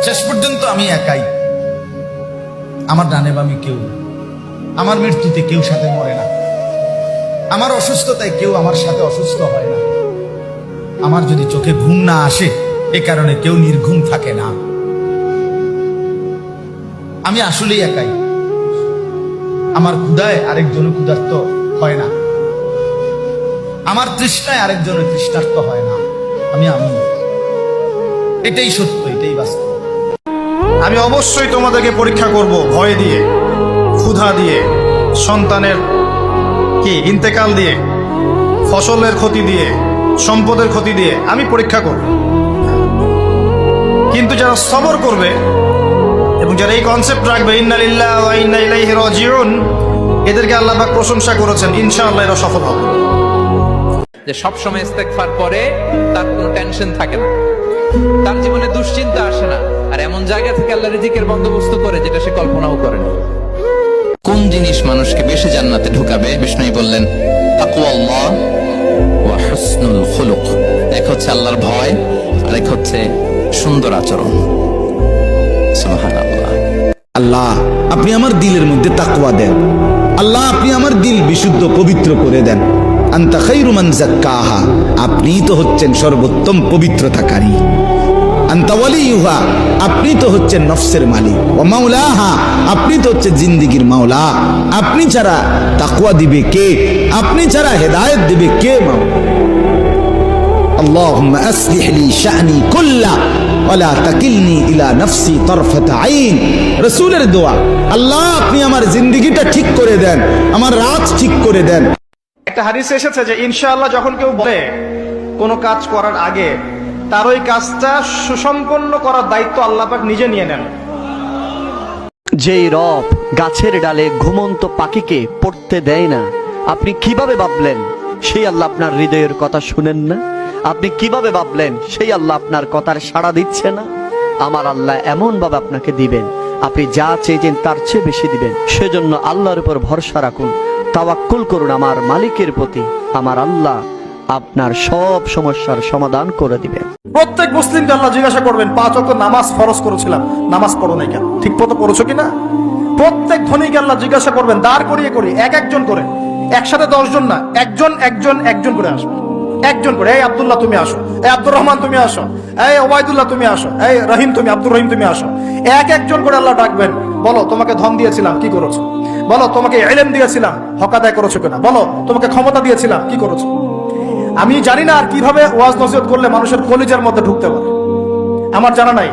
শেষ পর্যন্ত আমি একাই, আমার ডানে বামে কেউ, আমার মৃত্যুতে কেউ সাথে মরে না, আমার অসুস্থতায় কেউ আমার সাথে অসুস্থ হয় না, আমার যদি চোখে ঘুম না আসে এ কারণে কেউ নির্ঘুম থাকে না। আমি আসলেই একাই, আমার ক্ষুধায় আরেকজনের ক্ষুধার্ত হয় না, আমার তৃষ্ণায় আরেকজনের তৃষ্ণার্ত হয় না। আমি এটাই সত্য, এটাই বাস্তব। আমি অবশ্যই তোমাদেরকে পরীক্ষা করব, ভয় দিয়ে, ক্ষুধা দিয়ে, সন্তানের ইন্তেকাল দিয়ে, ফসলের ক্ষতি দিয়ে, সম্পদের ক্ষতি দিয়ে আমি পরীক্ষা করব। কিন্তু যারা সবর করবে এবং যারা এই কনসেপ্ট রাখবে ইন্না লিল্লাহি ওয়া ইন্না ইলাইহি রাজিউন, এদেরকে আল্লাহ পাক প্রশংসা করেছেন, ইনশাআল্লাহ এরা সফল হবে। যে সব সময় ইস্তেগফার করে তার কোনো টেনশন থাকে না, তার জীবনে দুশ্চিন্তা আসে না, আর এমন জায়গা থেকে আল্লাহ রিজিকের বন্দোবস্ত করে যেটা সে কল্পনাও করেনি। কোন জিনিস মানুষকে বেশি জান্নাতে ঢুকাবে? বিষ্ণু বললেন তাকওয়াল্লাহ ওয়া হুসনুল খুলুক। এক হচ্ছে আল্লাহর ভয়, আর এক হচ্ছে সুন্দর আচরণ। সুবহানাল্লাহ। আল্লাহ আপনি আমার দিলের মধ্যে তাকওয়া দেন, আল্লাহ আপনি আমার দিল বিশুদ্ধ পবিত্র করে দেন। আনতা খায়রু মান যাক্কাহা, আপনিই তো হচ্ছেন সর্বোত্তম পবিত্রতাকারী। আনতা ওয়ালিয়ুহা, আপনি তো হচ্ছেন নফসের মালিক। ওয়া মাওলাহা, আপনি তো হচ্ছেন জিন্দেগীর মাওলা। আপনি ছাড়া তাকওয়া দিবে কে? আপনি ছাড়া হেদায়েত দিবে কে? মাওলা আল্লাহুম্মা আসলিহ লি শা'নি কুল্লা ওয়া লা তাকিলনি ইলা নাফসি তারফাতা আইন। রাসূলের দোয়া, আল্লাহ আপনি আমার জিন্দেগীটা ঠিক করে দেন, আমার রাত ঠিক করে দেন। একটা হাদিসে এসেছে যে ইনশাআল্লাহ যখন কেউ বলে কোনো কাজ করার আগে তার ওই কাজটা সুসম্পন্ন করার দায়িত্ব আল্লাহ পাক নিজে নিয়ে নেন। যেই রব গাছের ডালে ঘুমন্ত পাখিকে পড়তে দেয় না, আপনি কিভাবে ভাবলেন সেই আল্লাহ আপনার হৃদয়ের কথা শুনেন না? আপনি কিভাবে ভাবলেন সেই আল্লাহ আপনার কথার সাড়া দিচ্ছে না? আমার আল্লাহ এমন ভাবে আপনাকে দিবেন, আপনি যা চেয়েছেন তার চেয়ে বেশি দিবেন। সেজন্য আল্লাহর উপর ভরসা রাখুন, তাওয়াক্কুল করুন আমার মালিকের প্রতি। আমার আল্লাহ আপনার সব সমস্যার সমাধান করে দিবেন। প্রত্যেক মুসলিমকে আল্লাহ জিজ্ঞাসা করবেন 5 ওয়াক্ত নামাজ ফরজ করেছিলাম, নামাজ পড়ো নাই কেন? ঠিক মতো পড়েছো কিনা? প্রত্যেক ধনীকে আল্লাহ জিজ্ঞাসা করবেন দাঁড় করিয়ে করিয়ে, একজন করে, একসাথে 10 জন না, একজন করে আসবে, একজন করে। এই আব্দুল্লাহ তুমি আসো, এই আব্দুর রহমান তুমি আসো, এই ওবায়দুল্লাহ তুমি আসো, এই রহিম তুমি, আব্দুর রহিম তুমি আসো। একজন করে আল্লাহ ডাকবেন, বলো তোমাকে ধন দিয়েছিলাম কি করেছো? বলো তোমাকে ইলম দিয়েছিলাম হক আদায় করেছো কিনা? বলো তোমাকে ক্ষমতা দিয়েছিলাম কি করেছো? আমি জানি না আর কিভাবে ওয়াজ নসিহত করলে মানুষের কলিজার মধ্যে ঢুকতে পারে, আমার জানা নাই।